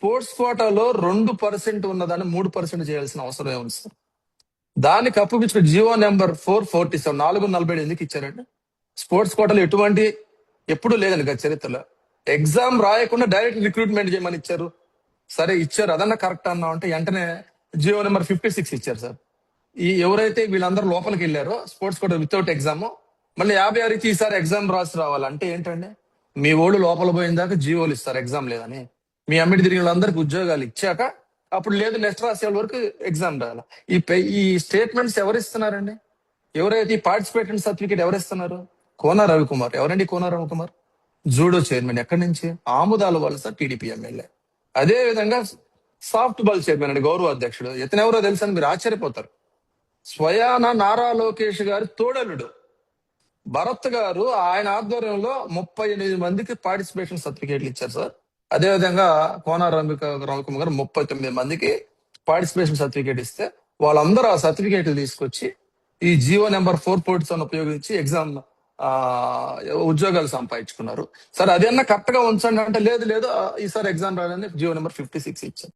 Sports కోటాలో 2% ఉన్నదాన్ని 3% చేయాల్సిన అవసరం ఏముంది సార్? దాన్ని కప్పుపించిన జియో నెంబర్ 447 447 ఎందుకు ఇచ్చారండి? స్పోర్ట్స్ కోటాలో ఎటువంటి ఎప్పుడు లేదండి గత చరిత్రలో. ఎగ్జామ్ రాయకుండా డైరెక్ట్ రిక్రూట్మెంట్ చేయమని ఇచ్చారు. సరే ఇచ్చారు, అదన్నా కరెక్ట్ అన్నా అంటే వెంటనే జియో నెంబర్ 56 ఇచ్చారు సార్. ఈ ఎవరైతే వీళ్ళందరూ లోపలికి వెళ్ళారో స్పోర్ట్స్ కోటా వితౌట్ ఎగ్జామ్, మళ్ళీ 56 ఇచ్చి ఈసారి ఎగ్జామ్ రాసి రావాలంటే ఏంటండి? మీ ఓళ్ళు లోపల పోయిన దాకా జియోలు ఇస్తారు ఎగ్జామ్ లేదని. మీ అమ్మిడి తిరిగిన వాళ్ళందరికి ఉద్యోగాలు ఇచ్చాక అప్పుడు లేదు నెక్స్ట్ రాసే వాళ్ళ వరకు ఎగ్జామ్ రాయాలి. ఈ స్టేట్మెంట్స్ ఎవరు ఇస్తున్నారండి? ఎవరైతే ఈ పార్టిసిపేటెంట్ సర్టిఫికేట్ ఎవరు ఇస్తున్నారు? కోన రవికుమార్. ఎవరండి కోన రవికుమార్? Judo chairman. ఎక్కడి నుంచి? ఆముదాల వలస టీడీపీ ఎమ్మెల్యే. అదే విధంగా సాఫ్ట్ బాల్ చైర్మన్ అండి, గౌరవ అధ్యక్షుడు. ఇతను ఎవరో తెలుసని మీరు ఆశ్చర్యపోతారు. స్వయాన నారా లోకేష్ గారి తోడలుడు భరత్ గారు ఆయన ఆధ్వర్యంలో 38 మందికి పార్టిసిపేషన్ సర్టిఫికేట్లు ఇచ్చారు సార్. అదే విధంగా కోన రవికుమార్ గారు 39 మందికి పార్టిసిపేషన్ సర్టిఫికేట్ ఇస్తే వాళ్ళందరూ ఆ సర్టిఫికేట్లు తీసుకొచ్చి ఈ జియో నెంబర్ 447 ఉపయోగించి ఎగ్జామ్ ఆ ఉద్యోగాలు సంపాదించుకున్నారు. సరే అదన్నా కరెక్ట్ గా ఉంచండి అంటే లేదు లేదు ఈసారి ఎగ్జామ్ రాయాలని జియో నెంబర్ 56 ఇచ్చారు.